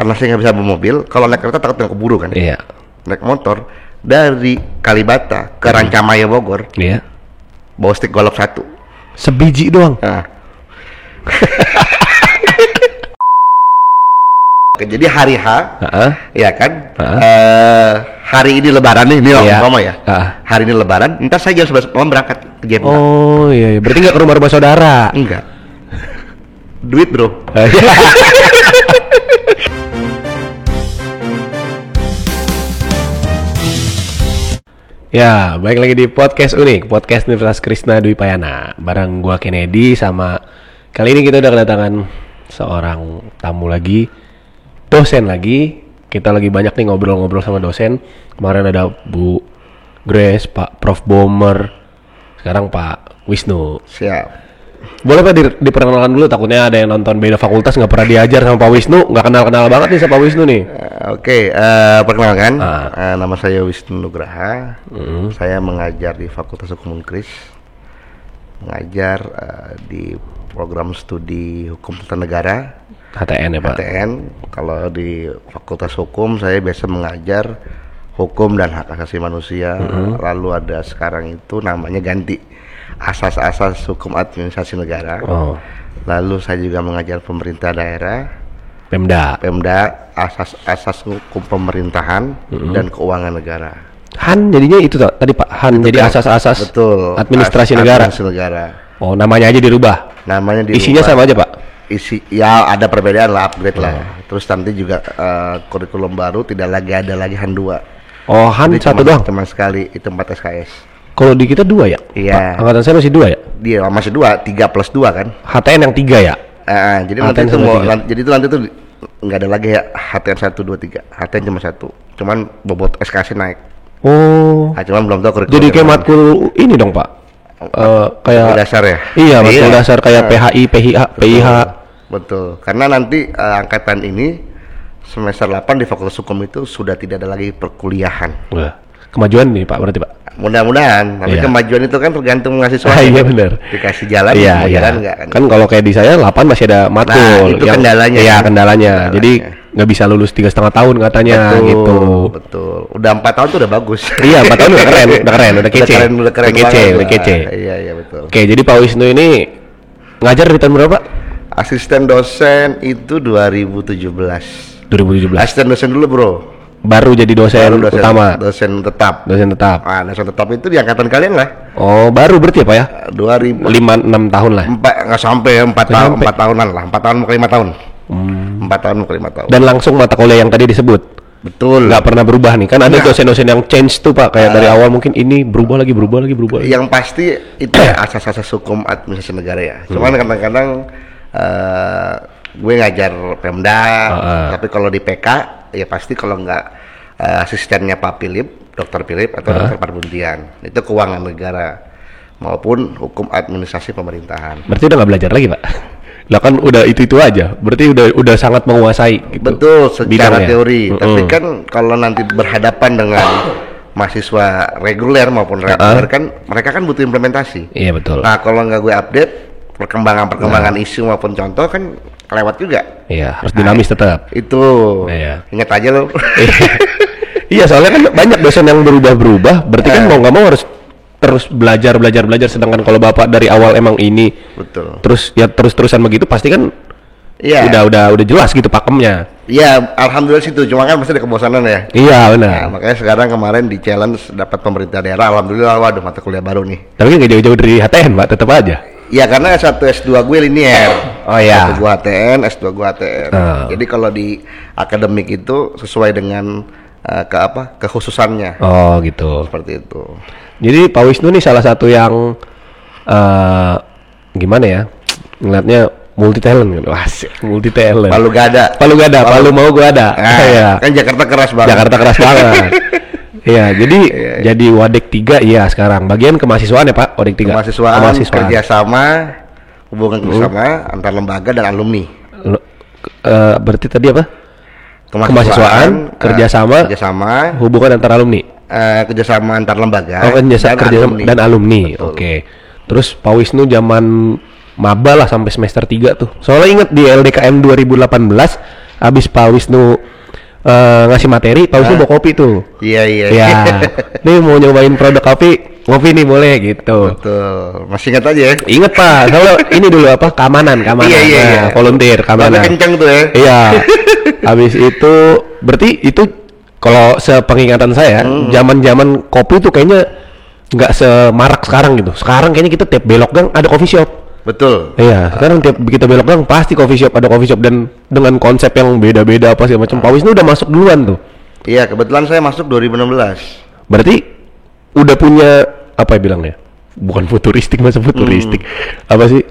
karena saya nggak bisa bawa mobil, kalau naik kereta takut nggak keburu kan. Iya. Naik motor dari Kalibata ke Rancamaya Bogor. Iya. Bawa stick golf 1. Sebiji doang. Nah. Oke, jadi hari H, ya kan? Hari ini Lebaran nih, ini umpama ya. Hari ini Lebaran, ntar saya jam 11 malam berangkat ke JMK. Oh iya, berarti nggak ke rumah saudara? Enggak. Duit bro. Ya, baik lagi di podcast unik, podcast Universitas Krishna Dwi Payana. Bareng gua Kennedy sama kali ini kita udah kedatangan seorang tamu lagi, dosen lagi. Kita lagi banyak nih ngobrol-ngobrol sama dosen. Kemarin ada Bu Grace, Pak Prof Bomer, sekarang Pak Wisnu. Siap. Boleh Pak diperkenalkan dulu, takutnya ada yang nonton beda fakultas nggak pernah diajar sama Pak Wisnu, nggak kenal-kenal banget nih sama Pak Wisnu nih. Perkenalkan, nama saya Wisnu Nugraha. Saya mengajar di Fakultas Hukum Unkris, mengajar di program studi Hukum Tata Negara. HTN ya Pak? HTN. Kalau di Fakultas Hukum saya biasa mengajar hukum dan hak asasi manusia. Lalu ada sekarang itu namanya ganti, asas-asas hukum administrasi negara. Lalu saya juga mengajar pemerintah daerah, Pemda, asas-asas hukum pemerintahan dan keuangan negara. Han jadinya itu tadi Pak, Han itu jadi kan, asas-asas administrasi negara. Oh, namanya aja dirubah. Namanya dirubah. Isinya sama aja Pak? Isi ya ada perbedaan lah, upgrade lah. Terus nanti juga kurikulum baru tidak lagi ada lagi Han 2. Oh, Han jadi satu doang? Cuma sekali, itu 4 SKS. Kalau di kita 2 ya? Iya. Angkatan saya masih 2 ya? Dia masih 2, 3 plus 2 kan? HTN yang 3 ya? Jadi nanti itu nanti itu nggak ada lagi ya HTN 1, 2, 3. HTN cuma 1. Cuman bobot SKS naik. Oh. Cuman belum tahu kurikulum. Jadi kayak matkul ini dong Pak? Kayak dasar ya? Iya, matkul dasar kayak PHI, PIH. Betul. Karena nanti angkatan ini semester 8 di Fakultas Hukum itu sudah tidak ada lagi perkuliahan. Wah, kemajuan nih Pak berarti Pak? Mudah-mudahan. Tapi kemajuan itu kan tergantung mahasiswa. Iya benar. Dikasih jalan, jalan enggak kan? Kan kalau kayak di saya 8 masih ada matkul. Nah, itu yang, kendalanya. Iya, kendalanya. Jadi nggak bisa lulus 3,5 tahun katanya. Betul, gitu. Betul. Udah 4 tahun tuh udah bagus. Iya, 4 tahun udah keren, udah kece. Udah kece. Iya, betul. Oke, jadi Pak Wisnu ini ngajar di tahun berapa? Asisten dosen itu 2017. Asisten dosen dulu bro. Baru jadi dosen utama. Dosen tetap. Dosen tetap. Nah, dosen tetap itu di angkatan kalian lah. Oh, baru berarti ya Pak ya? 5-6 tahun lah. Nggak sampai 4 tahunan lah. 4 tahun ke 5 tahun. 4 tahun ke 5 tahun. Dan langsung mata kuliah yang tadi disebut. Betul. Nggak pernah berubah nih. Kan ada dosen-dosen yang change tuh Pak. Kayak dari awal mungkin ini berubah lagi. Yang pasti itu asas-asas hukum administrasi negara ya. Cuman kadang-kadang gue ngajar Pemda, tapi kalau di PK ya pasti kalau nggak asistennya Pak Philip, Dr. Philip atau Dr. Parbuntian, itu keuangan negara maupun hukum administrasi pemerintahan. Berarti udah nggak belajar lagi Pak? Lah kan udah itu aja. Berarti udah sangat menguasai. Gitu, betul secara bidangnya. Teori. Tapi kan kalau nanti berhadapan dengan mahasiswa reguler maupun reguler kan mereka kan butuh implementasi. Iya betul. Nah kalau nggak gue update perkembangan isu maupun contoh kan kelewat juga. Iya, harus dinamis tetap. Itu. Ingat aja lo. Iya, soalnya kan banyak dosen yang berubah-berubah, berarti kan mau nggak mau harus terus belajar. Sedangkan kalau Bapak dari awal emang ini, betul. Terus ya terus-terusan begitu, pasti kan udah jelas gitu pakemnya. Iya, alhamdulillah situ. Cuma kan pasti ada kebosanan ya. Iya, benar. Nah, makanya sekarang kemarin di challenge dapat pemerintah daerah, alhamdulillah waduh mata kuliah baru nih. Tapi kan nggak jauh-jauh dari HTN, Pak, tetap aja. Ya karena S1 S2 gue linier. Oh iya. S1 gue HTN, S2 gue HTN. Jadi kalau di akademik itu sesuai dengan kekhususannya. Oh gitu. Seperti itu. Jadi Pak Wisnu nih salah satu yang gimana ya? Ngeliatnya multi talent gitu. Multi talent. Palu gada. Palu mau gue ada. Nah, kan Jakarta keras banget. Iya, jadi Wadek 3 iya sekarang. Bagian kemahasiswaan ya Pak, Wadek 3. Kemahasiswaan. Kerjasama, hubungan kerjasama antar lembaga dan alumni. Berarti tadi apa? Kemahasiswaan, kerjasama, hubungan antar alumni. Kerjasama antar lembaga. Kerjasama dan alumni. Oke. Terus Pak Wisnu zaman maba lah sampai semester 3 tuh. Soalnya inget di LDKM 2018 Abis Pak Wisnu ngasih materi, Pak Wisnu bawa kopi tuh. Iya. Ya, nih mau nyobain produk kopi, ngopi nih boleh gitu. Betul. Masih ingat aja ya? Ingat Pak, kalau ini dulu apa keamanan. Iya. Volunteer keamanan. Tapi kencang tuh ya. Iya. Habis itu berarti itu kalau sepengingatan saya, zaman-zaman kopi tuh kayaknya nggak semarak sekarang gitu. Sekarang kayaknya kita tiap belok gang ada coffee shop. Betul. Iya, sekarang tiap kita belok gang pasti coffee shop, ada coffee shop dan dengan konsep yang beda-beda apa segala macam. Pak Wisnu udah masuk duluan tuh. Iya, kebetulan saya masuk 2016. Berarti udah punya apa ya bilangnya? Bukan futuristik, masa futuristik. Apa sih?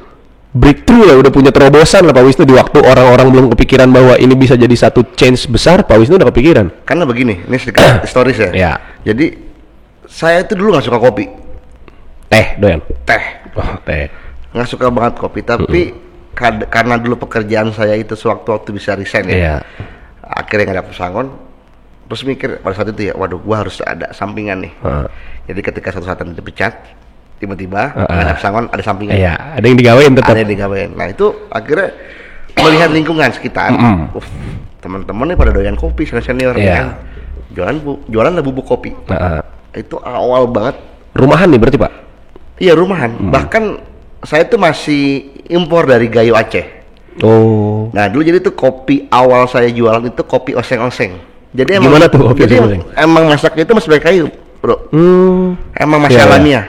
Breakthrough lah, udah punya terobosan lah Pak Wisnu di waktu orang-orang belum kepikiran bahwa ini bisa jadi satu change besar, Pak Wisnu udah kepikiran. Karena begini, ini sedikit historis ya. Iya. Jadi saya itu dulu nggak suka kopi. Teh, doyan. Teh. Oh, teh. Nggak suka banget kopi, tapi karena dulu pekerjaan saya itu sewaktu-waktu bisa resign ya. Iya. Akhirnya nggak ada pesangon. Terus mikir pada saat itu ya, waduh gua harus ada sampingan nih. Jadi ketika suatu saat nanti dipecat, tiba-tiba nggak ada pesangon, ada sampingan. Iya, ada yang digawain tetap. Ada yang digawain. Nah itu akhirnya melihat lingkungan sekitar. Teman-teman nih pada doyan kopi, senior Iya. kan. Jualan lah bubuk kopi. Itu awal banget. Rumahan nih berarti Pak? Iya rumahan. Bahkan saya tuh masih impor dari Gayo Aceh. Oh. Nah dulu jadi tuh kopi awal saya jualan itu kopi oseng-oseng. Jadi Gimana tuh kopi jadi oseng-oseng? emang masaknya itu masih pakai kayu, bro. Emang masih Iya, alamiah.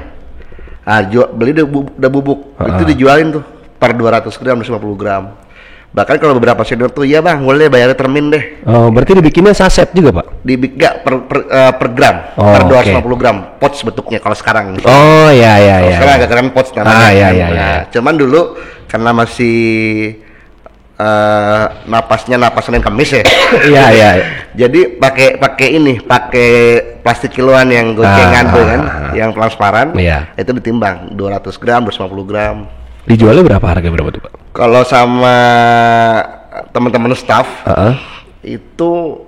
Nah, beli udah bubuk. Itu dijualin tuh per 200 gram, 250 gram. Bahkan kalau beberapa senior tuh, iya bang, boleh bayarnya termin deh. Oh, berarti dibikinnya saset juga Pak? Enggak per gram, per 250 gram. Pouch bentuknya kalau sekarang. Oh, iya. Kalau sekarang agak keren pouch namanya. Iya. Nah, cuman dulu karena masih napasnya napas Senin Kamis ya. Iya. Jadi pakai plastik kiloan yang gocengan tuh kan, yang transparan. Iya. Itu ditimbang 200 gram, 250 gram. Dijualnya harga berapa tuh Pak? Kalau sama teman-teman staff itu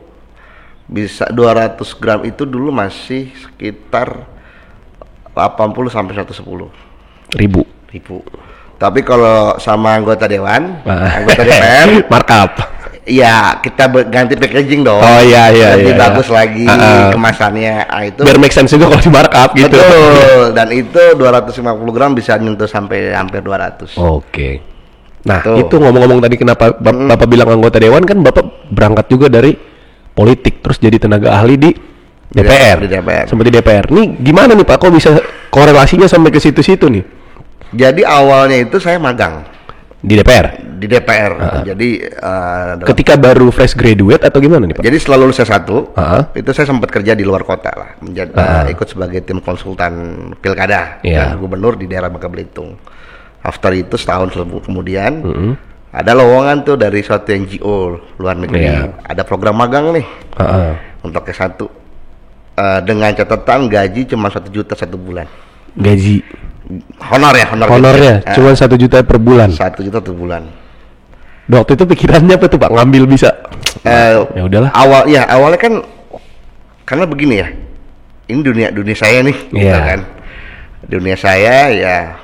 bisa 200 gram itu dulu masih sekitar 80 sampai 110 ribu. Tapi kalau sama anggota dewan, anggota DPR, markup. iya kita ganti packaging dong. Oh iya. Lebih bagus lagi kemasannya. Nah, itu biar make sense juga kalau di markup gitu. Betul. Dan itu 250 gram bisa nyentuh sampai hampir 200. Oke. Nah, Tuh. itu ngomong-ngomong tadi kenapa Bapak bilang anggota dewan, kan Bapak berangkat juga dari politik terus jadi tenaga ahli di DPR. Di DPR. Sampai di DPR. Nih gimana nih Pak, kok bisa korelasinya sampai ke situ-situ nih? Jadi awalnya itu saya magang Di DPR? di DPR. Jadi Ketika baru fresh graduate atau gimana nih Pak? jadi setelah lulus S1 itu saya sempat kerja di luar kota lah, ikut sebagai tim konsultan pilkada dan gubernur di daerah Bangka Belitung. After itu setahun kemudian ada lowongan tuh dari suatu NGO luar negeri, ada program magang nih untuk S1 dengan catatan gaji cuma 1 juta 1 bulan. Gaji honornya cuma 1 juta per bulan. 1 juta 1 bulan. Waktu itu pikirannya apa tuh Pak, ngambil bisa? Ya udahlah. Awalnya kan karena begini ya, ini dunia saya nih, gitu kan. Dunia saya ya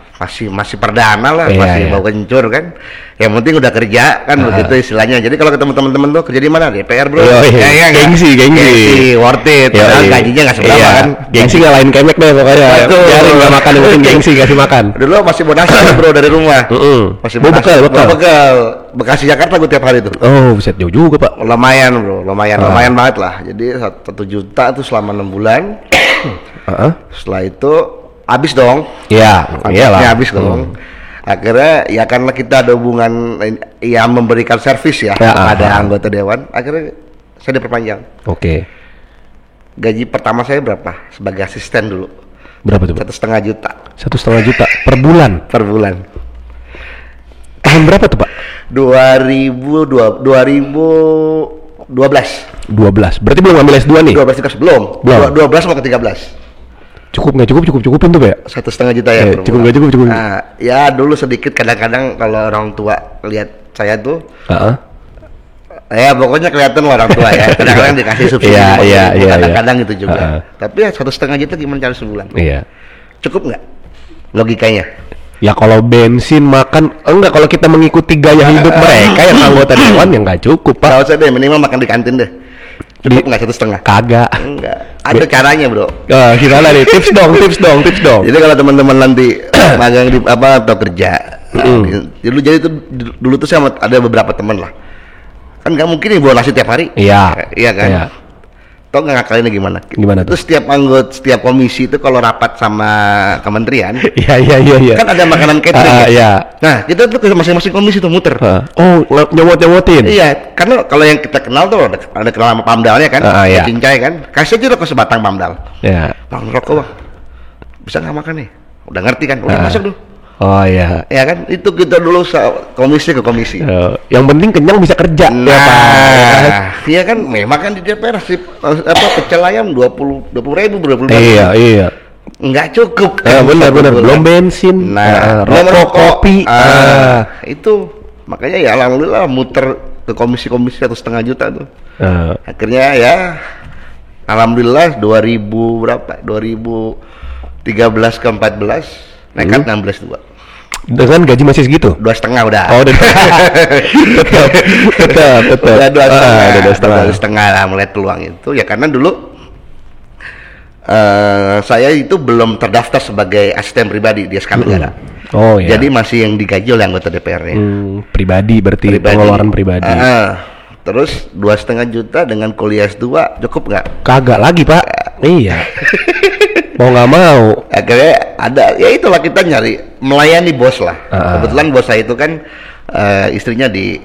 masih perdana lah, masih bau kencur kan. Yang penting udah kerja kan, begitu istilahnya. Jadi kalau ketemu teman-teman tuh kerja di mana? DPR bro. Gengsi. Worth it. Padahal gajinya nggak seberapa kan. Gengsi ngalahin kemek deh pokoknya. Biarin nggak makan, yang penting gengsi kasih makan. Dulu masih bonasan bro dari rumah. Masih bekal. Bekasi Jakarta gue tiap hari tuh. Oh, buset, jauh juga Pak. Lumayan bro, lumayan banget lah. Jadi 1 juta tuh selama 6 bulan. Setelah itu habis dong. Iya lah. Habis dong. Akhirnya ya karena kita ada hubungan yang memberikan servis ya kepada anggota dewan, akhirnya saya diperpanjang. Oke. Gaji pertama saya berapa? Sebagai asisten dulu. Berapa tuh? 1,5 juta. 1,5 juta per bulan. Per bulan. Tahun berapa tuh Pak? 2012. 12. Berarti belum ngambil S2 nih? 12 belum. 12 sama ke 13. Cukupin tuh Pak ya? 1,5 juta ya. Cukup. Nah, ya dulu sedikit kadang-kadang kalau orang tua lihat saya tuh. Ya pokoknya kelihatan orang tua ya. Kadang-kadang dikasih subsidi. Kadang-kadang gitu juga. Tapi ya 1,5 juta gimana cara sebulan? Iya. Cukup nggak? Logikanya. Ya kalau bensin makan enggak, kalau kita mengikuti gaya hidup mereka yang anggota dewan yang nggak cukup Pak. Nggak usah deh, minimal makan di kantin deh. Cukup nggak 1,5? Kagak. Enggak. Ada caranya bro. Gimana nih? Tips dong. Jadi kalau teman-teman nanti magang di apa atau kerja, jadi itu dulu tuh saya ada beberapa teman lah. Kan nggak mungkin nih bawa nasi tiap hari. Iya kan. Iya. Tau nggak ngakalinnya gimana? Gimana tuh? Setiap anggota, setiap komisi itu kalau rapat sama kementerian, iya. Kan ada makanan catering. Iya. Nah, kita tuh ke masing-masing komisi tuh muter. Oh, nyomot-nyomotin. Iya, karena kalau yang kita kenal tuh ada kenal sama Pamdalnya kan, iya. Cincai kan, kasih aja rokok sebatang Pamdal. Iya. Bang, rokok bang, bisa nggak makan nih? Udah ngerti kan? Udah masuk dulu. Oh iya. Ya kan, itu kita dulu komisi ke komisi. Yang penting kenyang bisa kerja. Nah, iya kan, memang kan di DPR sih pecel ayam 20.000 bro. Iya. Nggak cukup. Benar. Belum bensin. Nah, rokok, kopi. Itu makanya ya alhamdulillah muter ke komisi-komisi 1,5 juta tuh. Akhirnya ya alhamdulillah 2013 ke 14 naik 16,2. Dengan gaji masih segitu? 2,5 udah. Oh, tetap. Udah 2,5 lah mulai peluang itu ya, karena dulu saya itu belum terdaftar sebagai asisten pribadi di SK Negara. Oh iya. Jadi masih yang digaji oleh anggota DPR-nya. Pribadi berarti pengeluaran pribadi. Terus 2,5 juta dengan kuliah S2 cukup nggak? Kagak lagi Pak. Iya. Mau nggak mau. Akhirnya ada, ya itulah kita nyari melayani bos lah. Kebetulan bos saya itu kan istrinya di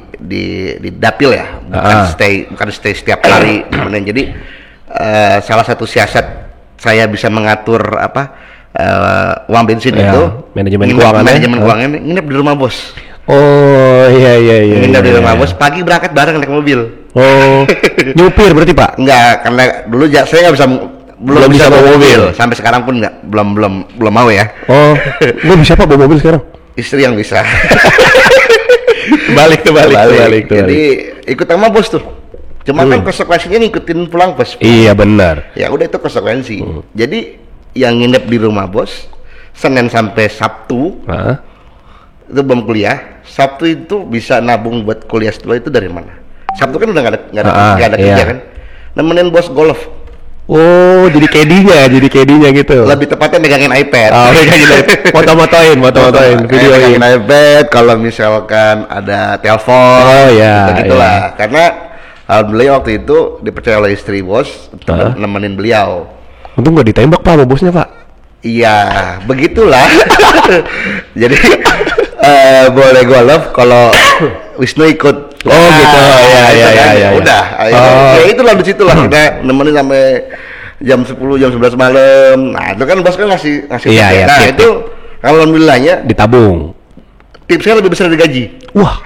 dapil ya, bukan stay setiap hari. Jadi salah satu siasat saya bisa mengatur uang bensin itu manajemen keuangan nginep di rumah bos. Oh iya. Nginep di rumah bos, pagi berangkat bareng naik mobil. Oh, nyupir berarti Pak? Enggak, karena dulu saya nggak bisa belum bisa bawa mobil. Sampai sekarang pun nggak, belum mau ya. Oh, nggak bisa Pak bawa mobil sekarang? Istri yang bisa. Balik. Jadi ikut sama bos tuh. Cuma kan konsekuensinya ngikutin pulang bos. Iya benar. Ya udah, itu konsekuensi. Jadi yang nginep di rumah bos Senin sampai Sabtu itu belum kuliah. Sabtu itu bisa nabung buat kuliah setelah itu dari mana? Sabtu kan udah nggak ada kerja kan. Nemenin bos golf. Oh, jadi kedinya gitu. Lebih tepatnya megangin iPad. Megangin iPad. Foto-fotoin, videoin. Megangin iPad kalau misalkan ada telepon. Oh iya. Begitulah. Karena alhamdulillah waktu itu dipercaya oleh istri bos untuk nemenin beliau. Untung nggak ditembak Pak sama bosnya Pak. Iya, begitulah. Jadi boleh golf kalau Wisnu ikut. Oh gitu. Iya. Udah. Ya itulah di situlah kita nemenin sampai jam 10 jam 11 malam. Nah, itu kan bos kan ngasih iya, nah, itu alhamdulillahnya ditabung. Tipsnya lebih besar dari gaji. Wah.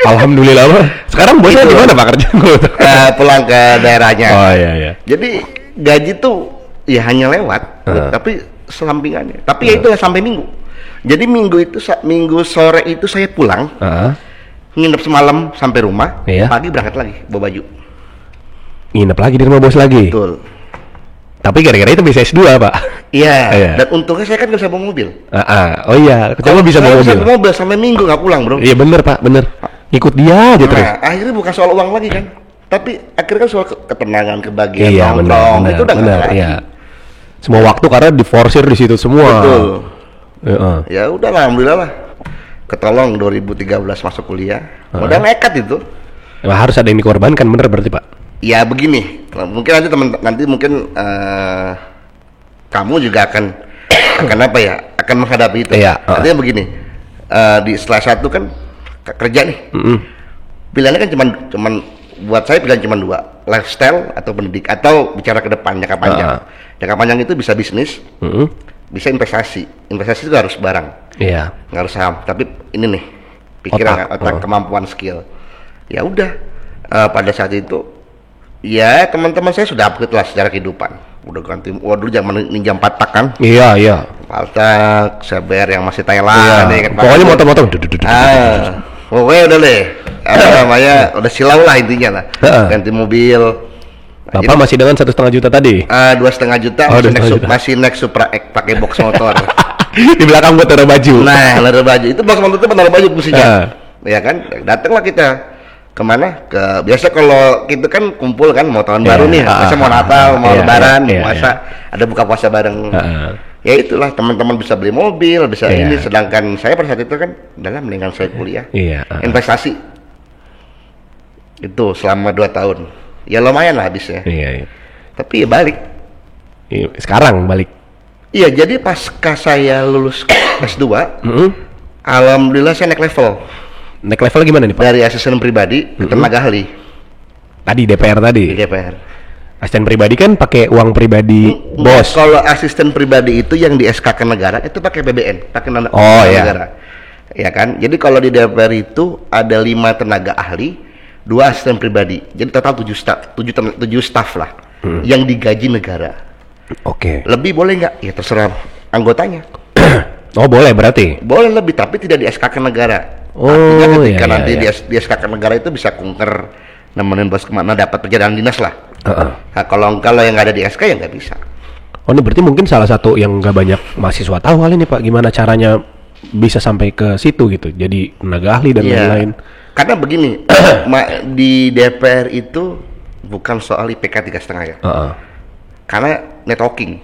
Alhamdulillah Pak. Sekarang bosnya di mana Pak kerja? Pulang ke daerahnya. Oh iya. Jadi gaji tuh ya hanya lewat, tapi sampingannya. Tapi ya itu sampai Minggu. Jadi Minggu sore itu saya pulang, nginep semalam sampai rumah, pagi berangkat lagi bawa baju. Nginep lagi di rumah bos lagi. Betul. Tapi gara-gara itu bisa S2 Pak. Iya. Dan untungnya saya kan nggak bisa bawa mobil. Oh iya. Coba bisa bawa mobil. Sampai Minggu nggak pulang bro. Iya bener Pak, bener. Ikut dia aja terus. Akhirnya bukan soal uang lagi kan, tapi akhirnya kan soal ketenangan, kebahagiaan, iya, nongkrong. Itu udah nggak lagi. Iya. Semua waktu karena diforsir di situ semua. Betul. Ya udah lah, alhamdulillah lah. Ketolong 2013 masuk kuliah. Udah nekat itu. Harus ada yang dikorbankan, bener berarti Pak? Ya begini, mungkin nanti mungkin kamu juga akan apa ya? Akan menghadapi itu. Iya. Artinya begini, di setelah satu kan kerja nih. Pilihannya kan cuman buat saya pilihan cuma dua, lifestyle atau pendidik, atau bicara ke depan jangka panjang. Jangka panjang itu bisa bisnis, bisa investasi. Investasi itu harus barang, nggak harus saham. Tapi ini nih pikiran, otak, kemampuan, skill. Ya udah, pada saat itu ya teman-teman saya sudah upgrade lah secara kehidupan. Udah ganti, dulu zaman Ninja 4 tak kan? Iya. Paltak, CBR yang masih Thailand. Iya. Pokoknya motor-motor. Pokoknya udah deh, namanya udah silau lah intinya lah. Ganti mobil. Bapak masih dengan 1,5 juta tadi? 2,5 juta, masih naik Supra X pakai box motor. Di belakang buat taruh baju. Nah, naruh baju itu bos motor itu naruh baju fungsinya. Ya kan, datanglah kita kemana? Biasa kalau gitu kan kumpul kan mau tahun baru nih, biasa mau Natal, mau Lebaran, puasa, ada buka puasa bareng. Ya itulah teman-teman bisa beli mobil, bisa ini. Sedangkan saya pada saat itu kan mendingan saya kuliah, investasi itu selama 2 tahun. Ya lumayan lah habisnya. Tapi ya balik. Sekarang balik. Iya, jadi pasca saya lulus S2, alhamdulillah saya naik level. Naik level gimana nih Pak? Dari asisten pribadi ke tenaga ahli. Tadi DPR tadi. Di DPR. Asisten pribadi kan pakai uang pribadi bos. Kalau asisten pribadi itu yang di SK ke negara itu pakai BBN, pakai negara. Ya kan? Jadi kalau di DPR itu ada 5 tenaga ahli, 2 asisten pribadi. Jadi total 7 staff lah yang digaji negara. Oke. Lebih boleh nggak? Ya terserah anggotanya. Oh boleh berarti? Boleh lebih, tapi tidak di SK ke negara. Oh, artinya ketika nanti di SK ke negara itu bisa kunker nemenin bos kemana, dapat perjalanan dinas lah. Nah, kalau yang nggak ada di SK ya nggak bisa. Oh ini berarti mungkin salah satu yang nggak banyak mahasiswa tahu kali ini Pak, gimana caranya bisa sampai ke situ gitu, jadi tenaga ahli dan lain-lain. Karena begini, di DPR itu bukan soal IPK 3,5 ya. Karena networking.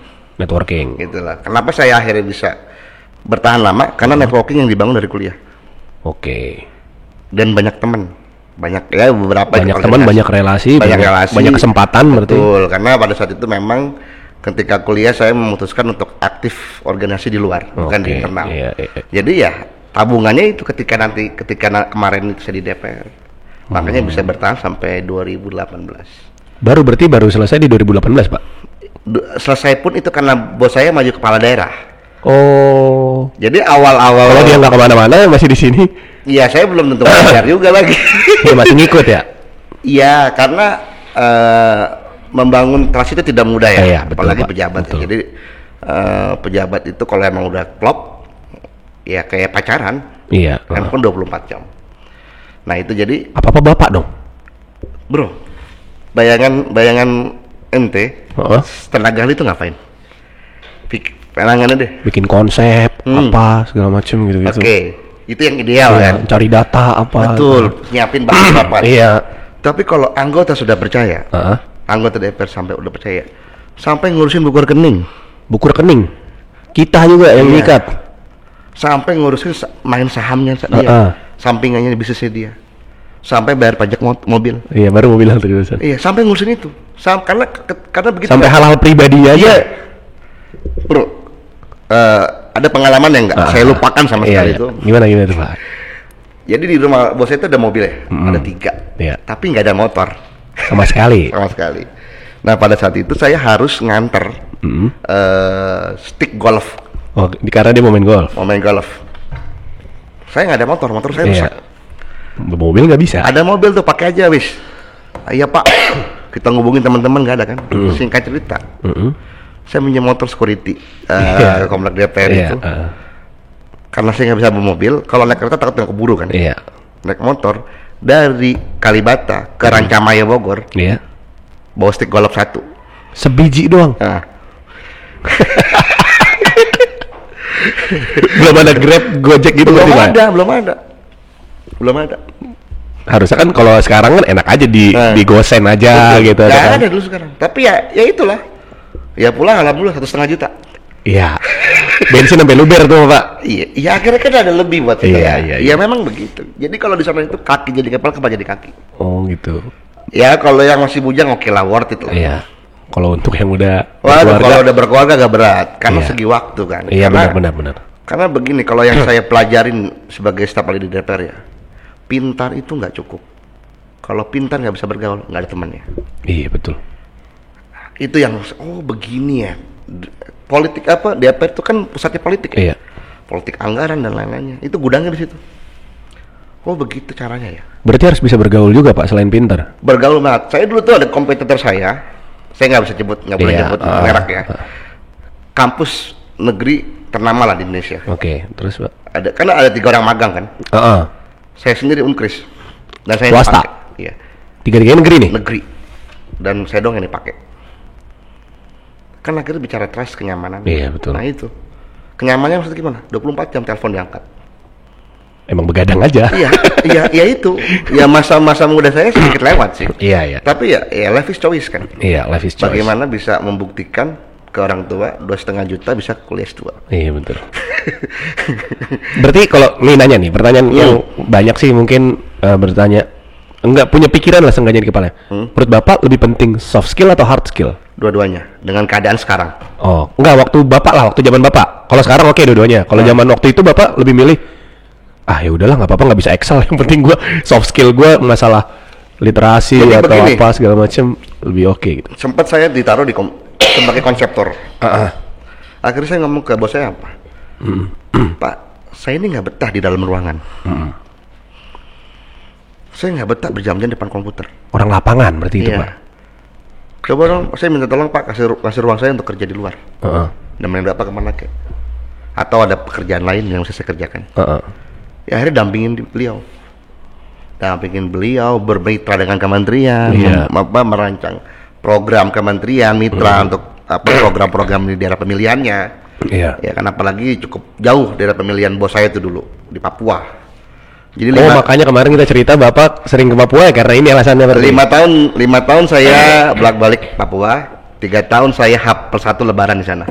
Gitulah. Kenapa saya akhirnya bisa bertahan lama? Karena networking yang dibangun dari kuliah. Oke. Dan banyak teman, banyak ya beberapa. Banyak teman, banyak relasi, banyak kesempatan. Betul. Karena pada saat itu memang ketika kuliah saya memutuskan untuk aktif organisasi di luar, bukan di internal. Jadi ya tabungannya itu ketika kemarin itu saya di DPR, makanya bisa bertahan sampai 2018. Berarti baru selesai di 2018 Pak? Selesai pun itu karena bos saya maju kepala daerah. Oh. Jadi awal-awal kalau dia nggak kemana-mana masih di sini. Iya, saya belum tentu ngajar juga lagi. Dia masih ngikut ya? Iya, karena membangun trust itu tidak mudah ya, betul, apalagi Pak. pejabat. Betul. Jadi pejabat itu kalau emang udah klop, ya kayak pacaran. Iya. Handphone 24 jam. Nah itu jadi. Apa bapak dong? Bro, bayangan ente, tenaga ahli itu ngapain? Penangannya deh. Bikin konsep, apa segala macam gitu-gitu. Oke, itu yang ideal kan. Cari data apa. Betul, nyiapin bahan apa. Iya. Tapi kalau anggota sudah percaya, anggota DPR sampai udah percaya, sampai ngurusin buku rekening. Buku rekening? Kita juga yang ngikat. Sampai ngurusin main sahamnya dia, sampingannya bisnisnya dia. Sampai bayar pajak mobil. Iya, baru mau bilang terusan. Iya, sampai ngurusin itu. Karena begitu. Sampai hal-hal pribadi aja. Iya. Bro, ada pengalaman yang nggak saya lupakan sama sekali itu. Gimana tuh Pak? Jadi di rumah bos saya itu ada mobil ya, ada 3, tapi nggak ada motor sama sekali. Sama sekali. Nah pada saat itu saya harus nganter stick golf. Oh, karena dia mau main golf. Saya nggak ada motor saya rusak. Mobil nggak bisa. Ada mobil tuh, pakai aja wis. Iya Pak, kita ngubungin teman-teman nggak ada kan? Singkat cerita. Saya minjem motor security komplek DPR itu. Karena saya nggak bisa bawa mobil, kalau naik kereta takut nggak keburu kan. Naik motor dari Kalibata ke Rancamaya Bogor. Bawa stick golf 1. Sebiji doang. Belum ada Grab, Gojek gitu. Belum ada. Harusnya kan kalau sekarang kan enak aja di gosen aja. Betul. Gitu. Nggak ada dulu sekarang. Tapi ya itulah. Ya pulang alhamdulillah 1,5 juta. Iya. Bensin sampai luber tuh Pak. Iya akhirnya kan ada lebih buat kita. Iya memang begitu. Jadi kalau di sana itu kaki jadi kepala jadi kaki. Oh gitu. Ya kalau yang masih bujang oke lah, worth it lah. Iya. Kalau untuk yang udah kalau udah berkeluarga agak berat karena segi waktu kan. Iya benar. Karena begini, kalau yang saya pelajarin sebagai staf ahli di DPR ya, pintar itu nggak cukup. Kalau pintar nggak bisa bergaul, nggak ada temannya. Iya betul. Itu yang begini ya. Politik apa? DPR itu kan pusatnya politik ya. Iya. Politik anggaran dan lain-lainnya. Itu gudangnya di situ. Oh begitu caranya ya. Berarti harus bisa bergaul juga Pak selain pintar. Bergaul banget. Saya dulu tuh ada kompetitor saya nggak bisa nggak boleh nyebut merek ya. Kampus negeri ternama lah di Indonesia. Oke, terus Pak. Karena ada 3 orang magang kan. Saya sendiri Unkris. Dan saya swasta. Iya. 3-3 negeri nih. Negeri. Dan saya dong yang dipakai. Kan akhirnya bicara trust, kenyamanan. Iya betul. Nah itu Kenyamanannya maksudnya gimana? 24 jam telepon diangkat. Emang begadang aja. Iya itu. Ya masa-masa muda saya sedikit lewat sih. Iya. Tapi ya life is choice kan. Iya, life is choice. Bagaimana bisa membuktikan ke orang tua 2,5 juta bisa kuliah S2. Iya betul. Berarti kalau nih nanya nih pertanyaan yang banyak sih mungkin bertanya enggak punya pikiran lah seenggaknya di kepala. Menurut Bapak lebih penting soft skill atau hard skill? Dua-duanya dengan keadaan sekarang. Oh, enggak waktu Bapak lah, waktu zaman Bapak. Kalau sekarang oke dua-duanya. Kalau zaman waktu itu Bapak lebih milih ya udahlah nggak apa-apa nggak bisa Excel, yang penting gue soft skill gue masalah literasi. Jadi atau begini, apa segala macam lebih oke gitu. Sempat saya ditaruh sebagai konseptor. Akhirnya saya ngomong ke bos saya apa? Pak, saya ini nggak betah di dalam ruangan. Saya nggak betah berjam-jam depan komputer. Orang lapangan berarti itu, Pak. Coba dong, saya minta tolong Pak kasih ruang saya untuk kerja di luar. Nemenin Bapak kemana kek? Atau ada pekerjaan lain yang bisa saya kerjakan. Ya akhirnya dampingin beliau bermitra dengan kementerian, merancang program kementerian mitra untuk program-program di daerah pemilihannya. Ya kan apalagi cukup jauh daerah pemilihan bos saya itu dulu di Papua. Jadi makanya kemarin kita cerita Bapak sering ke Papua ya karena ini alasannya berarti. 5 tahun saya bolak-balik Papua, 3 tahun saya H+1 lebaran di sana.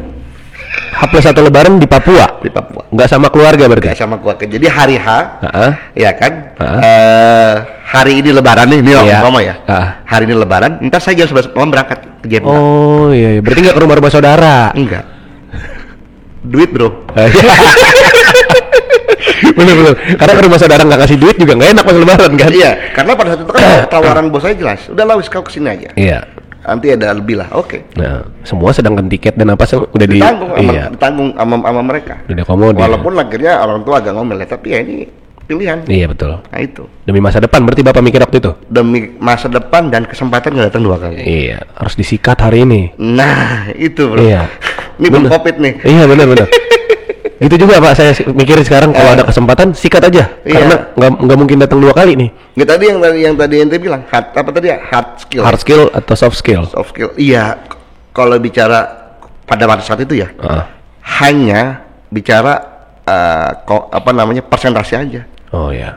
H+1 lebaran di Papua? Di Papua. Nggak sama keluarga berarti? Nggak sama keluarga. Jadi hari H, ya kan, hari ini lebaran nih, umpama ya. Hari ini lebaran, entar saya jam 11 malam berangkat ke Jepang. Oh iya, berarti nggak ke rumah saudara? Enggak. Duit bro. Bener. Karena ke rumah saudara nggak kasih duit juga nggak enak pas lebaran kan? Iya, karena pada saat itu kan tawaran bos saya jelas. Udah lah wis kau kesini aja. Iya. Nanti ada lebih lah, oke. Nah, semua sedangkan tiket dan apa udah ditanggung sama mereka. Udah komodir. Walaupun akhirnya orang tua agak ngomel, tapi ya ini pilihan. Iya betul. Nah itu. Demi masa depan berarti Bapak mikir waktu itu? Demi masa depan dan kesempatan nggak datang 2 kali. Iya, harus disikat hari ini. Nah itu bro. Iya. Ini belum COVID nih. Iya benar. Gitu juga Pak, saya mikirin sekarang kalau ada kesempatan sikat aja, karena nggak mungkin datang 2 kali nih. Nggak yang tadi ente bilang hard skill. Hard skill atau soft skill? Soft skill. Iya. Kalau bicara pada saat itu ya, hanya bicara persentase aja. Oh ya.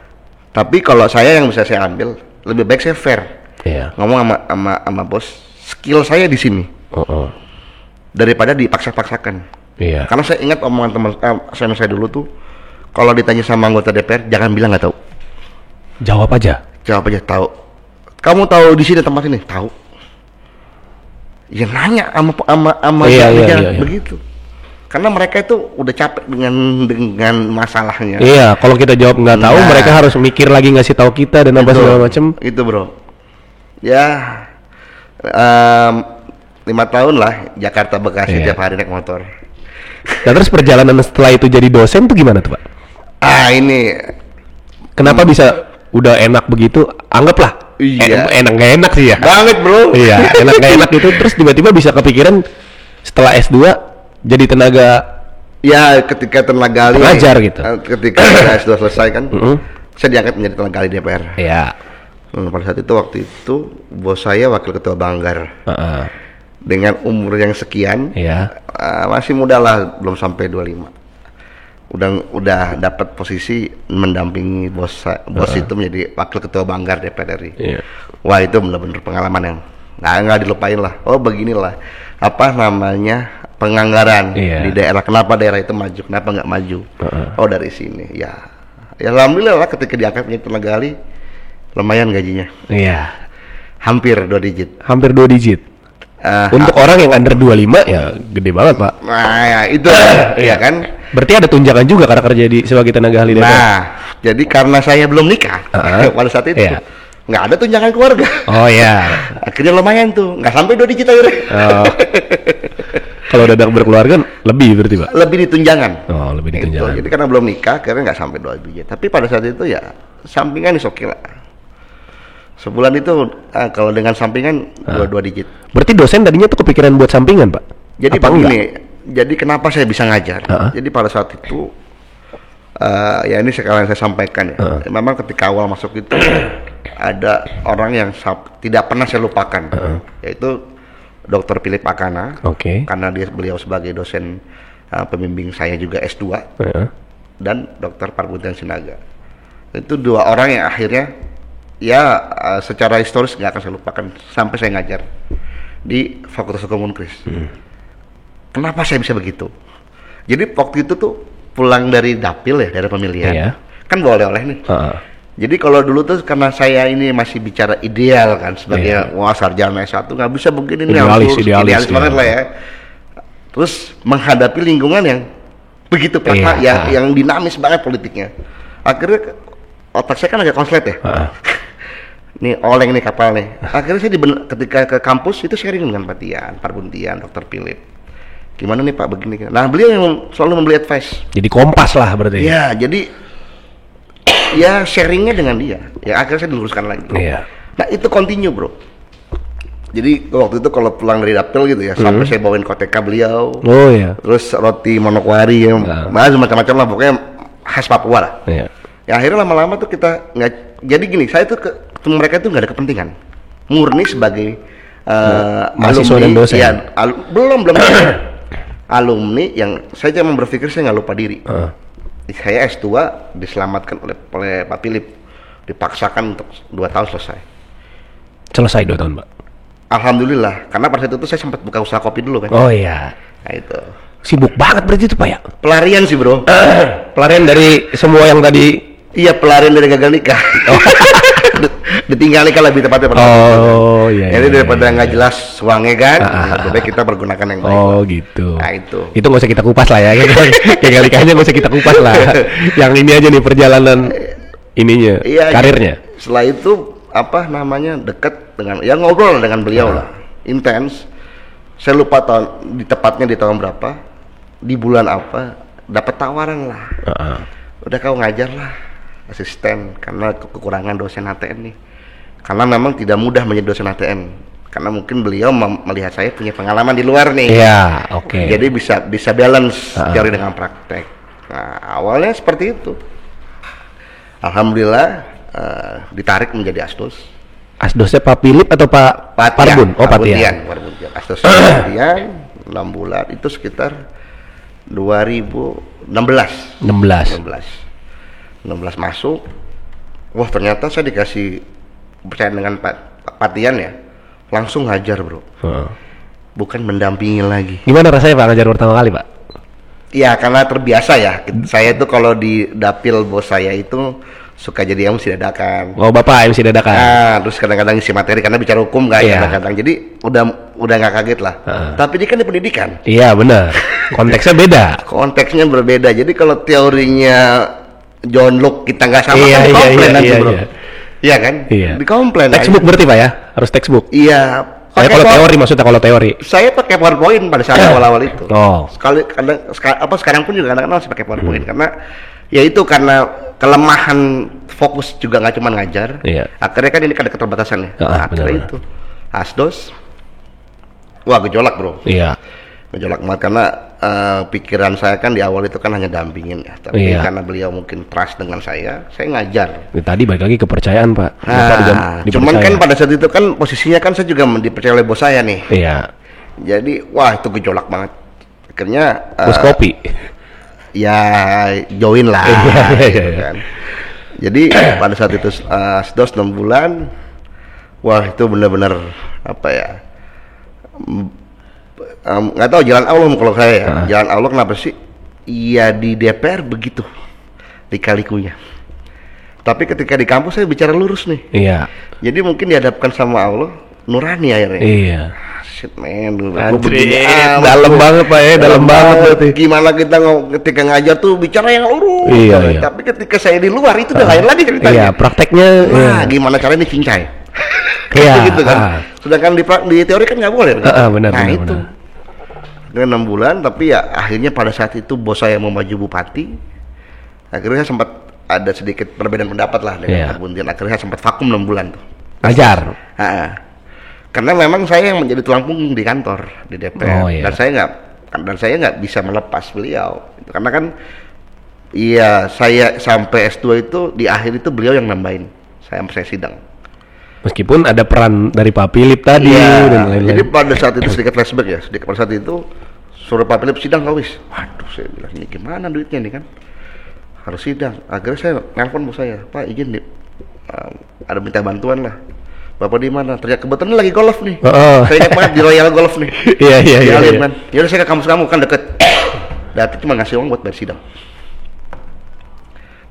Tapi kalau saya yang bisa saya ambil, lebih baik saya fair. Iya. Ngomong sama bos, skill saya di sini. Daripada dipaksa-paksakan. Iya. Karena saya ingat omongan teman saya dulu tuh, kalau ditanya sama anggota DPR, jangan bilang nggak tahu. Jawab aja tahu. Kamu tahu di sini tempat ini? Tahu. Ya nanya sama iya. begitu. Karena mereka itu udah capek dengan masalahnya. Iya, kalau kita jawab nggak tahu, mereka harus mikir lagi ngasih tahu kita dan apa segala macam. Itu bro. Ya, 5 tahun lah Jakarta Bekasi tiap hari naik motor. Nah terus perjalanan setelah itu jadi dosen tuh gimana tuh Pak? Ini kenapa bisa udah enak begitu? Anggaplah enak nggak enak sih ya. Banget bro. Iya, enak nggak enak itu terus tiba-tiba bisa kepikiran setelah S2 jadi tenaga. Ya ketika tenaga ahli pengajar gitu. Ketika S2 selesai kan, saya diangkat menjadi tenaga ahli DPR. Iya. Pada saat itu waktu itu bos saya wakil ketua Banggar. Dengan umur yang sekian, masih muda lah, belum sampai 25. Udah dapat posisi mendampingi bos itu menjadi wakil ketua Banggar DPR RI. Wah itu benar-benar pengalaman yang nggak dilupain lah. Oh beginilah apa namanya penganggaran di daerah. Kenapa daerah itu maju? Kenapa nggak maju? Oh dari sini. Ya alhamdulillah lah ketika diangkat menjadi tenaga ahli lumayan gajinya. Iya. Hampir 2 digit. Hampir 2 digit. Untuk orang yang under 25 ya gede banget Pak. Nah ya, itu ya kan. Berarti ada tunjangan juga karena kerja sebagai tenaga ahli DPR. Nah jadi karena saya belum nikah pada saat itu nggak ada tunjangan keluarga. Oh ya. Akhirnya lumayan tuh, nggak sampai 2 digit aja. Kalau udah berkeluarga lebih berarti Pak? Lebih ditunjangan. Oh lebih ditunjangan. Jadi karena belum nikah akhirnya nggak sampai 2 digit. Tapi pada saat itu ya sampingan is oke lah. Sebulan itu kalau dengan sampingan 2 digit. Berarti dosen tadinya tuh kepikiran buat sampingan Pak? Jadi begini, jadi kenapa saya bisa ngajar? Jadi pada saat itu ya ini sekarang saya sampaikan ya. Memang ketika awal masuk itu ada orang yang tidak pernah saya lupakan, yaitu Dr. Philip Akana. Karena beliau sebagai dosen pembimbing saya juga S2 Heeh. dan Dr. Parbuntian Sinaga. Itu dua orang yang akhirnya ya secara historis nggak akan saya lupakan sampai saya ngajar di Fakultas Hukum Unkris. Kenapa saya bisa begitu? Jadi waktu itu tuh pulang dari dapil ya, dari pemilihan, Iya. kan boleh oleh nih. Heeh. Jadi kalau dulu tuh karena saya ini masih bicara ideal kan sebagai Iya. wah sarjana S1 nggak bisa begini nih, Idealis, harus idealis, banget iya. lah ya. Terus menghadapi lingkungan yang begitu pragma, Iya. yang dinamis banget politiknya. Akhirnya otak saya kan agak konslet ya. Heeh. Nih oleng nih kapal nih. Akhirnya saya ketika ke kampus itu sharing dengan Pak Tian, Parbuntian, Dr. Philip. Gimana nih Pak begini? Nah beliau yang selalu memberi advice. Jadi kompas lah berarti. Ya jadi ya sharingnya dengan dia. Ya akhirnya saya diluruskan lagi. Iya. Nah itu continue bro. Jadi waktu itu kalau pulang dari dapil gitu ya, sampai saya bawain koteka beliau, Oh iya. terus roti monokwari, ya, macam-macam lah pokoknya khas Papua lah. Iya. Ya akhirnya lama-lama tuh kita nggak, jadi gini, saya tuh ketemu mereka tuh nggak ada kepentingan, murni sebagai mahasiswa dan dosen. ya, belum alumni yang saya cuma berpikir saya nggak lupa diri. Saya S2 diselamatkan oleh Pak Philip, dipaksakan untuk 2 tahun selesai. Selesai 2 tahun, Pak. Alhamdulillah, karena pada saat itu saya sempat buka usaha kopi dulu kan. Oh iya. Nah itu Sibuk banget berarti itu, Pak ya? pelarian sih bro. Pelarian dari semua yang tadi. Iya, pelarian dari gagal nikah. Ditinggal nikah lebih tepatnya pada saat itu. Oh iya. Jadi iya, daripada iya. nggak jelas uangnya kan, lebih baik kita pergunakan yang baik. Oh gitu. Nah itu. Itu nggak usah kita kupas lah ya. Kayak kali-kalinya nggak usah kita kupas lah. Yang ini aja nih perjalanan ininya, Iya, karirnya. Setelah itu apa namanya dekat dengan, ya ngobrol dengan beliau lah, intens. Saya lupa tepatnya di tahun berapa, di bulan apa, dapat tawaran lah. Udah kau ngajar lah, asisten, karena kekurangan dosen HTN nih. Karena memang tidak mudah menjadi dosen HTN, karena mungkin beliau melihat saya punya pengalaman di luar nih. Iya, oke. Jadi bisa balance teori dengan praktek. Nah, awalnya seperti itu. Alhamdulillah ditarik menjadi asdos. Asdosnya Pak Philip atau Pak Parbun? Oh, Pak Tian. Parbuntian. Asdos Parbuntian 6 bulan itu sekitar 2016 masuk. Wah, ternyata saya dikasih percaya dengan Pak Tian ya. Langsung ngajar, bro. Bukan mendampingi lagi. Gimana rasanya Pak ngajar pertama kali, Pak? Ya, karena terbiasa ya. Saya itu kalau di dapil bos saya itu suka jadi MC dadakan. Oh, Bapak MC dadakan. Nah, terus kadang-kadang isi materi karena bicara hukum kan Iya. kadang-kadang. Jadi udah nggak kaget lah. Tapi dia kan di pendidikan. Iya, benar. Konteksnya beda. Konteksnya berbeda. Jadi kalau teorinya John Locke kita nggak sama, Iya, kan iya, dikomplain iya, nanti, iya, bro. iya. Iya kan? Iya. Dikomplain. Textbook berarti, Pak ya? Harus textbook. Iya. Saya kalau teori maksudnya kalau teori. Saya pakai PowerPoint pada saat awal-awal itu. Oh. Sekarang pun juga kadang-kadang masih pakai PowerPoint karena ya itu karena kelemahan fokus juga nggak cuma ngajar. Iya. Akhirnya kan ini ada keterbatasan ya. Akhirnya benar. itu asdos. Wah, gejolak, bro. Iya. Gejolak banget karena pikiran saya kan di awal itu kan hanya dampingin ya. Tapi Iya. karena beliau mungkin trust dengan saya ngajar. Ini tadi balik lagi kepercayaan, Pak. Bapak Nah, cuman dipercaya. kan pada saat itu kan posisinya kan saya juga dipercaya oleh bos saya nih. Iya. Jadi wah itu gejolak banget. Akhirnya Bos kopi. ya join lah. Iya, gitu kan. Jadi pada saat itu asdos 6 bulan, wah itu benar-benar apa ya? Nggak tahu jalan Allah kalau saya ya. Jalan Allah kenapa sih? Iya di DPR begitu lika-likunya. Tapi ketika di kampus saya bicara lurus nih. Iya. Jadi mungkin dihadapkan sama Allah nurani akhirnya. Iya. Shit man, dulu Dalam banget, Pak ya, dalam banget berarti. Gimana kita ketika ngajar tuh bicara yang lurus. Iya, iya. Tapi ketika saya di luar itu udah lain lagi ceritanya. Iya, prakteknya. Nah, gimana caranya dicincai? Iya. Gitu kan. Sedangkan di teori kan nggak boleh. Benar, nah benar, itu. benar. Dengan 6 bulan, tapi ya akhirnya pada saat itu bos saya mau maju bupati. Akhirnya saya sempat ada sedikit perbedaan pendapat lah dengan Pak Buntian. Akhirnya saya sempat vakum 6 bulan tuh. Ngajar. Karena memang saya yang menjadi tulang punggung di kantor di DPR. Oh, iya. Dan saya nggak bisa melepas beliau. Karena kan iya saya sampai S2 itu di akhir itu beliau yang nambahin. Saya sidang. Meskipun ada peran dari Pak Philip tadi dan lain-lain. Jadi pada saat itu sedikit flashback ya. Pada saat itu suruh Pak Philip sidang kau wis. Waduh, saya bilang ini gimana duitnya nih kan, harus sidang. Akhirnya saya nelpon bos saya, Pak izin nih, ada minta bantuan lah. Bapak di mana? Ternyata kebetulan lagi golf nih. Saya ingat banget di Royal Golf nih. Iya. Kan. Yaudah saya ke kampus kamu kan deket. Datang cuma ngasih uang buat bayar sidang.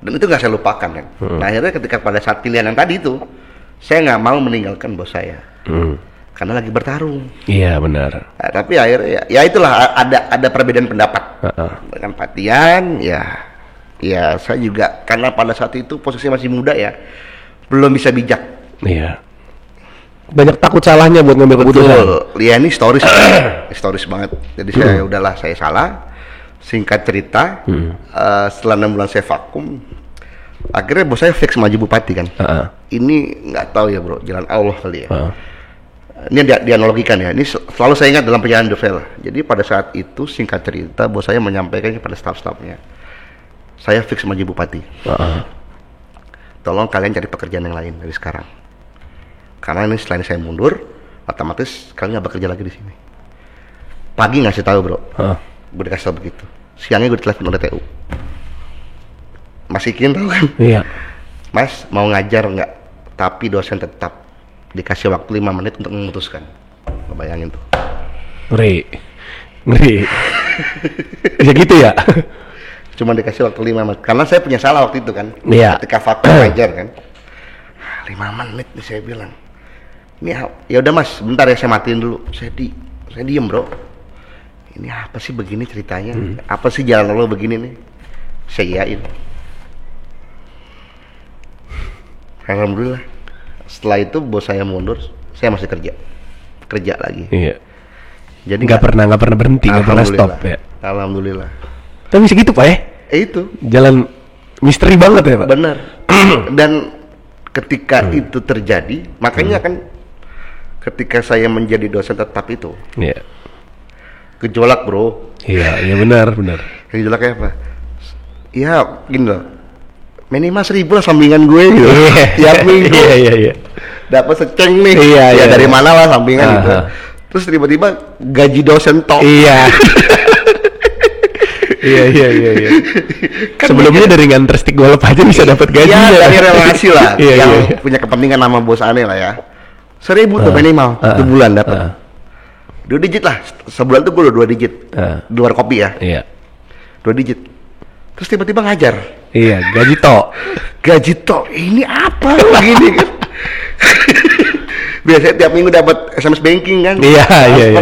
Dan itu nggak saya lupakan kan. Nah akhirnya ketika pada saat pilihan yang tadi itu, saya nggak mau meninggalkan bos saya. Karena lagi bertarung. Iya benar. Nah, tapi akhirnya ya itulah ada perbedaan pendapat dengan Pak Tian. Ya saya juga karena pada saat itu posisi masih muda ya, belum bisa bijak. Iya. Banyak takut salahnya buat ngambil keputusan. Betul. Ya ini historis banget. Jadi saya udahlah saya salah. Singkat cerita, setelah 6 bulan saya vakum, akhirnya bos saya fix maju bupati kan. Ini nggak tahu ya bro, jalan Allah kali ya. Ini dianalogikan ya. Ini selalu saya ingat dalam perjalanan novel. Jadi pada saat itu singkat cerita, bos saya menyampaikan kepada staf-stafnya, saya fix maju bupati. Tolong kalian cari pekerjaan yang lain dari sekarang. Karena ini selain saya mundur, otomatis kalian nggak bekerja lagi di sini. Pagi ngasih tahu bro, gue dikasih tahu begitu. Siangnya gue ditelepon oleh TU. Mas Ikin tahu kan? Iya. Mas mau ngajar nggak? Tapi dosen tetap. Dikasih waktu 5 menit untuk memutuskan. Bayangin tuh. Ngeri. Ya gitu ya? Cuma dikasih waktu 5 menit. Karena saya punya salah waktu itu kan. Iya. Ketika vakum ngajar kan. 5 menit nih saya bilang. Ini ya udah mas, bentar ya saya matiin dulu. Saya diem bro. Ini apa sih begini ceritanya? Apa sih jalan lo begini nih? Saya iyain. Alhamdulillah. Setelah itu bos saya mundur, saya masih kerja lagi. Iya. Jadi nggak pernah berhenti, nggak pernah stop ya. Alhamdulillah. Tapi segitu pak ya? Itu. Jalan misteri banget ya pak. Benar. Dan ketika itu terjadi, makanya kan ketika saya menjadi dosen tetap itu, gejolak bro. Iya benar. Gejolaknya apa? Ya gini loh, minimal 1.000 lah sampingan gue gitu. Tiap minggu. Iya. Dapat seceng nih. Iya. Dari mana lah sampingan gitu. Terus tiba-tiba gaji dosen top. Iya. Iya. Kan sebelumnya dari nganter stick golf aja bisa dapat gaji. Iya, dari relasi lah. Yang punya kepentingan sama bos aneh lah ya. 1.000 tuh minimal, 1 bulan dapat. 2 digit lah, sebulan tuh gue udah 2 digit. Di luar kopi ya. Iya. 2 digit. Terus tiba-tiba ngajar. Iya, gaji tok. Ini apa begini kan? Biasanya tiap minggu dapat SMS banking kan. Iya.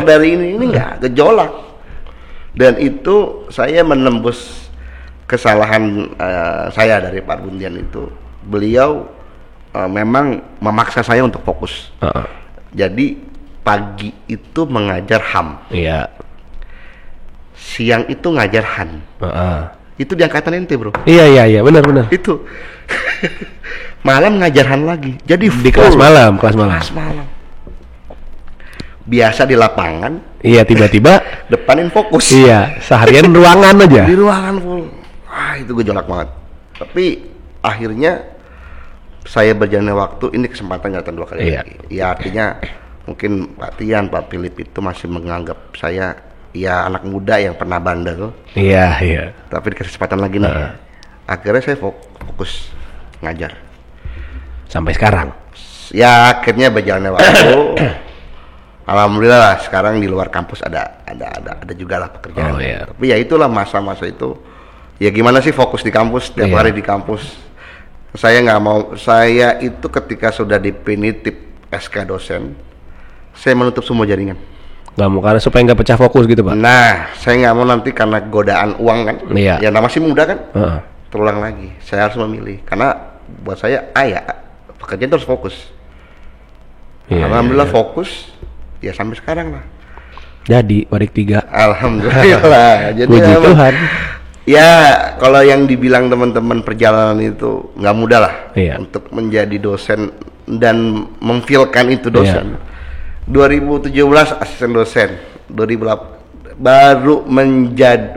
Dari ini enggak, gejolak. Dan itu saya menembus kesalahan saya dari Pak Bundian itu. Beliau memang memaksa saya untuk fokus. Jadi pagi itu mengajar HAM. Iya. Siang itu ngajar HAN. Itu di angkatan ente bro. Iya, benar. Itu. Malam ngajar HAN lagi. Jadi di kelas malam. Biasa di lapangan. Iya, tiba-tiba depanin fokus. Iya, seharian ruangan aja. Di ruangan full. Itu gejolak banget. Tapi akhirnya saya berjalannya waktu, ini kesempatan datang 2 kali lagi. Ya artinya mungkin Pak Tian, Pak Philip itu masih menganggap saya ya anak muda yang pernah bandel. Iya. Tapi dikasih kesempatan lagi nih. Akhirnya saya fokus ngajar. Sampai sekarang. Ya akhirnya berjalannya waktu. Alhamdulillah lah, sekarang di luar kampus ada juga lah pekerjaan. Tapi ya itulah masa-masa itu. Ya gimana sih fokus di kampus, tiap hari di kampus. Saya nggak mau, saya itu ketika sudah definitif SK dosen, saya menutup semua jaringan. Nggak mau, karena supaya nggak pecah fokus gitu pak? Nah, saya nggak mau nanti karena godaan uang kan, ya masih muda kan, terulang lagi. Saya harus memilih, karena buat saya, pekerjaan terus fokus. Alhamdulillah fokus, ya sampai sekarang lah. Jadi, wadik 3. Alhamdulillah. Jadi puji Tuhan. Ya, kalau yang dibilang teman-teman perjalanan itu nggak mudah lah untuk menjadi dosen dan memfilkan itu dosen. 2017 asisten dosen, 2008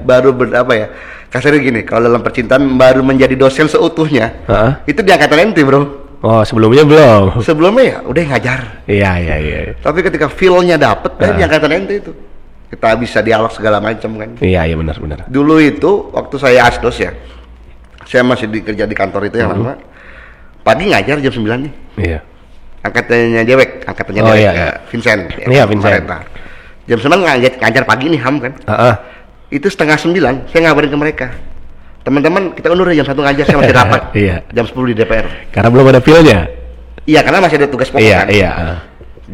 baru berapa ya? Kasarnya gini, kalau dalam percintaan baru menjadi dosen seutuhnya. Itu di angkatan ente, bro. Oh, sebelumnya belum. Sebelumnya ya udah ngajar. Iya. Tapi ketika feel-nya dapet, di angkatan ente itu. kita bisa dialog segala macam kan. Iya benar. Dulu itu waktu saya asdos ya, saya masih kerja di kantor itu yang lama. Pagi ngajar jam 9 nih. Iya. Angkatannya Dewek, Vincent. Iya Vincent. Jam 9 ngajar pagi nih Ham kan. Itu setengah 9 saya ngabarin ke mereka. Teman-teman kita undur jam 1 ngajar, saya masih rapat. Iya. Jam 10 di DPR. Karena belum ada filenya. Iya, karena masih ada tugas pokok kan. Iya.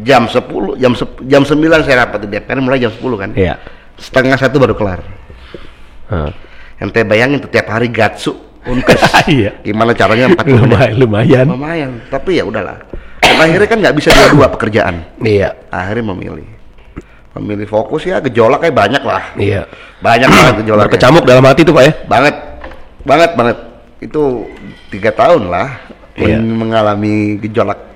Jam 10, jam 9 saya rapat di DPR, mulai jam 10 kan. Iya. Setengah 1 baru kelar. Ente bayangin tuh tiap hari gatsu unkes. Iya. Gimana caranya 40 menit? Lumayan. Tapi ya udahlah. Dan akhirnya kan nggak bisa dua-dua pekerjaan. Iya. Akhirnya memilih fokus ya, gejolak kayak banyak lah. Iya. Banyak banget gejolak. Berkecamuk dalam hati tuh Pak ya? Banget. Itu 3 tahun lah mengalami gejolak.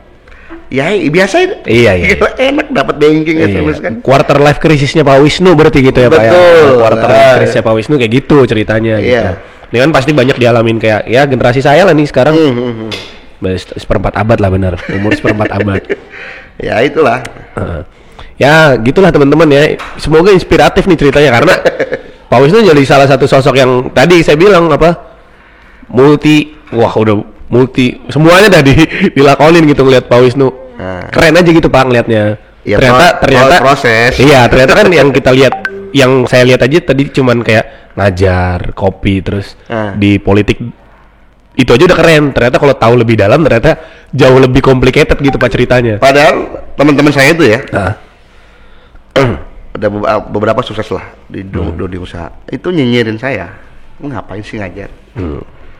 Ya biasa. Iya. Enak dapat banking SMS kan. Quarter life crisisnya Pak Wisnu berarti gitu ya Pak ya? Betul. Quarter life crisisnya Pak Wisnu kayak gitu ceritanya gitu. Ini kan pasti banyak dialamin kayak ya generasi saya lah nih sekarang. Seperempat abad lah benar. Umur seperempat abad. Ya itulah. Ya gitulah teman-teman ya. Semoga inspiratif nih ceritanya karena Pak Wisnu jadi salah satu sosok yang tadi saya bilang udah multi semuanya tadi dilakonin gitu ngeliat Pak Wisnu. Keren aja gitu Pak ngeliatnya. Ya, ternyata proses. Iya, ternyata kan yang kita lihat, yang saya lihat aja tadi cuman kayak ngajar, kopi terus di politik itu aja udah keren. Ternyata kalau tahu lebih dalam ternyata jauh lebih complicated gitu Pak ceritanya. Padahal teman-teman saya itu ya. Ada beberapa sukses lah di dunia usaha. Itu nyinyirin saya. Ngapain sih ngajar?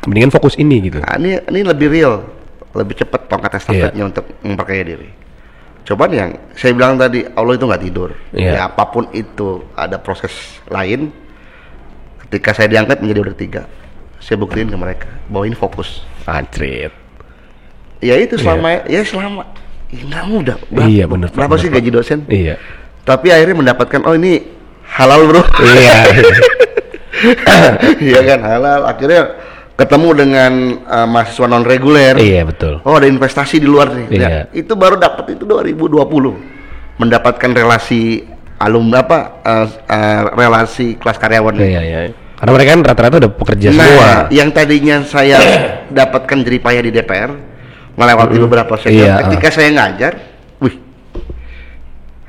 Mendingan fokus ini gitu. Nah, ini lebih real, lebih cepat tongkat estafetnya untuk memperkaya diri. Coba nih yang saya bilang tadi, Allah itu nggak tidur. Ya apapun itu ada proses lain. Ketika saya diangkat menjadi udah 3, saya buktiin ke mereka bahwa ini fokus. Anjrit. Ya itu selama nggak mudah. Iya benar. Berapa sih gaji dosen? Iya. Tapi akhirnya mendapatkan ini halal bro. Iya. Iya kan halal. Akhirnya ketemu dengan mahasiswa non reguler. Iya betul. Oh ada investasi di luar nih. Iya. Ya, itu baru dapat itu 2020 mendapatkan relasi alumni relasi kelas karyawan. Iya. Karena mereka kan rata-rata udah pekerja semua. Yang tadinya saya dapatkan jeripaya di DPR melewati beberapa senior. Ketika saya ngajar,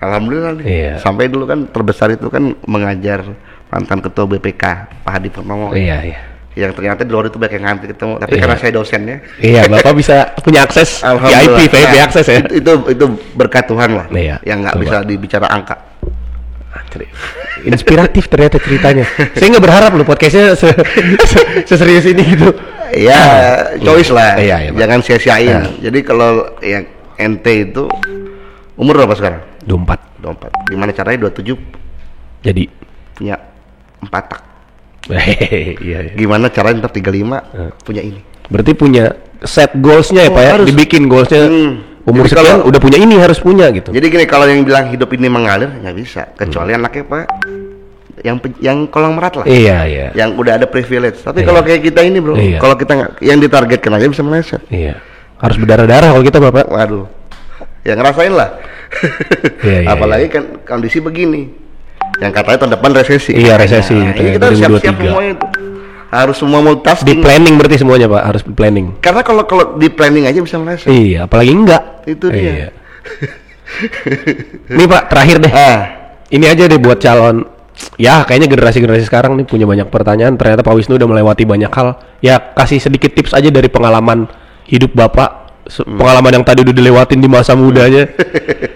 alhamdulillah nih. Iya. Sampai dulu kan terbesar itu kan mengajar mantan ketua BPK Pak Hadi Purnomo. Iya. Yang ternyata di luar itu banyak yang ngantri ketemu, tapi karena saya dosennya. Iya, Bapak bisa punya akses VIP akses ya. Itu berkat Tuhan lah. Iya, yang nggak bisa dibicara angka. Inspiratif ternyata ceritanya. Saya nggak berharap loh podcastnya seserius ini gitu. Ya, choice lah. Iya, jangan sia-siain. Jadi kalau yang NT itu umur berapa sekarang? 24. Gimana caranya 27? Jadi punya 4 tak. Iya. Gimana caranya ntar 35 punya ini? Berarti punya set goalsnya ya Pak ya? Dibikin goalsnya umur sekian udah punya ini, harus punya gitu. Jadi gini, kalau yang bilang hidup ini mengalir nggak bisa, kecuali anaknya Pak yang kolong merat lah. Iya. Yang udah ada privilege. Tapi kalau kayak kita ini bro, kalau kita yang ditargetkan aja bisa meleset. Iya. Harus berdarah-darah kalau kita Bapak. Waduh. Ya ngerasain lah. Apalagi kan kondisi begini. Yang katanya tahun depan resesi. Iya resesi. Ini kita harus siap-siap semuanya itu. Harus semua multitasking. Di planning berarti semuanya Pak, harus di planning. Karena kalau di planning aja bisa meleset. Iya, apalagi enggak. Itu dia. Nih Pak, terakhir deh. Ini aja deh buat calon. Ya kayaknya generasi sekarang nih punya banyak pertanyaan. Ternyata Pak Wisnu udah melewati banyak hal. Ya kasih sedikit tips aja dari pengalaman hidup Bapak. Pengalaman yang tadi udah dilewatin di masa mudanya.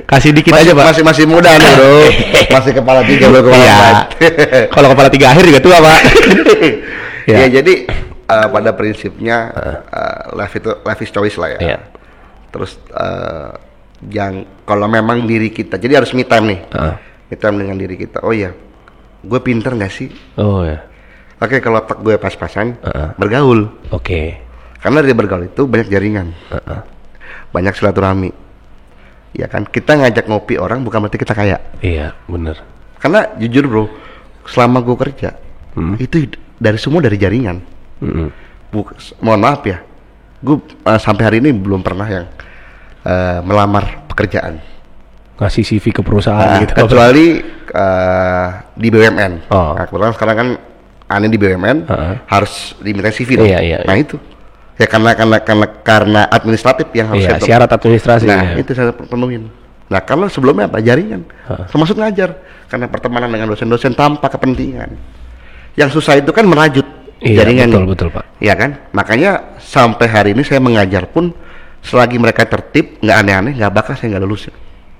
Kasih dikit aja Pak. Masih muda nih bro. Masih kepala 3 belum kepala 4. Kalau kepala 3 akhir juga tua Pak. Ya jadi pada prinsipnya life is choice lah ya. Terus yang kalau memang diri kita, jadi harus me time nih. Me time dengan diri kita. Oh iya, gue pinter nggak sih? Oh ya. Oke, kalau otak gue pas-pasan, bergaul. Oke. Karena dia bergaul itu banyak jaringan, banyak silaturahmi. Ya kan, kita ngajak ngopi orang bukan berarti kita kaya. Iya, bener. Karena jujur bro, selama gue kerja, itu semua dari jaringan. Mohon maaf ya, gue sampai hari ini belum pernah yang melamar pekerjaan. ngasih CV ke perusahaan gitu. Kecuali di BUMN. Oh. Nah, kebetulan sekarang kan aneh di BUMN harus diminta CV dong. Iya. Nah itu ya karena administratif yang harus Iya, saya syarat administrasi. Nah itu saya penuhin. Nah kalau sebelumnya apa, jaringan, termasuk ngajar, karena pertemanan dengan dosen-dosen tanpa kepentingan. Yang susah itu kan merajut jaringan. Betul Pak. Iya kan, makanya sampai hari ini saya mengajar pun selagi mereka tertib, nggak aneh-aneh, nggak bakal saya nggak lulus.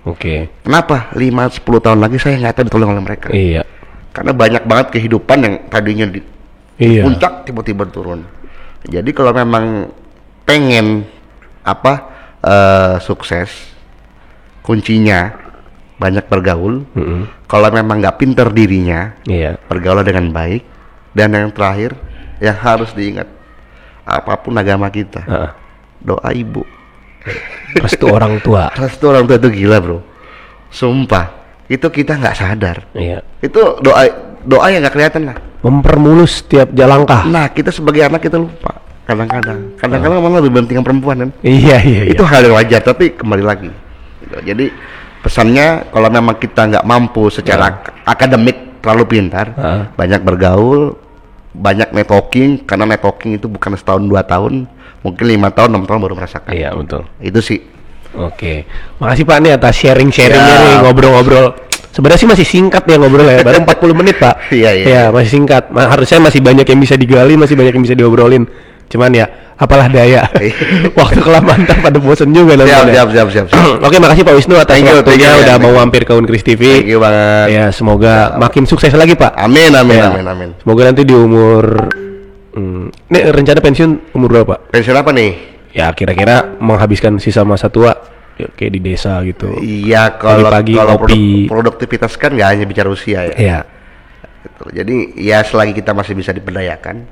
Oke. Kenapa? 5-10 tahun lagi saya nggak tahu ditolong oleh mereka. Iya. Karena banyak banget kehidupan yang tadinya di puncak tiba-tiba turun. Jadi kalau memang pengen sukses, kuncinya banyak bergaul. Kalau memang nggak pinter dirinya, bergaul dengan baik. Dan yang terakhir yang harus diingat, apapun agama kita, doa ibu. Restu orang tua. Restu orang tua itu gila bro, sumpah. Itu kita nggak sadar. Iya. Itu doa yang nggak kelihatan lah. Mempermulus setiap jalan langkah. Nah kita sebagai anak kita lupa. Kadang-kadang malah lebih penting perempuan kan. Iya. Itu hal yang wajar, tapi kembali lagi. Jadi pesannya kalau memang kita nggak mampu secara akademik terlalu pintar, banyak bergaul, banyak networking. Karena networking itu bukan setahun 2 tahun, mungkin 5 tahun 6 tahun baru merasakan. Iya betul. Itu sih. Oke, makasih Pak nih atas sharing-sharingnya nih, ngobrol-ngobrol. Sebenarnya sih masih singkat ya ngobrolnya, baru 40 menit Pak. Iya, masih singkat. Harusnya masih banyak yang bisa digali, masih banyak yang bisa diobrolin. Cuman ya, apalah daya. Waktu kelamaan pada bosen juga nontonnya. Siap. Oke, makasih Pak Wisnu atas waktunya udah mau mampir ke Unkris TV. Thank you banget. Ya, semoga makin sukses lagi Pak. Amin. Semoga nanti di umur ini rencana pensiun umur berapa Pak? Pensiun apa nih? Ya kira-kira menghabiskan sisa masa tua ya, kayak di desa gitu. Iya, kalau ngopi. Produktivitas kan nggak hanya bicara usia ya. Iya. Gitu. Jadi ya selagi kita masih bisa diberdayakan,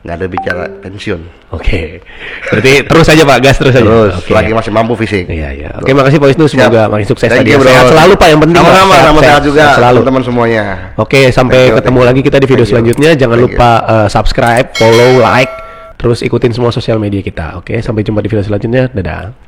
nggak ada bicara pensiun. Oke. Berarti terus aja Pak, gas terus aja. Selagi masih mampu fisik. Iya. Oke, makasih Pak Wisnu, semoga makin sukses tadi. Sehat selalu Pak, yang penting. Sama sehat juga selalu teman semuanya. Oke, sampai ketemu lagi kita di video selanjutnya. Jangan lupa subscribe, follow, like, terus ikutin semua sosial media kita. Oke, sampai jumpa di video selanjutnya. Dadah.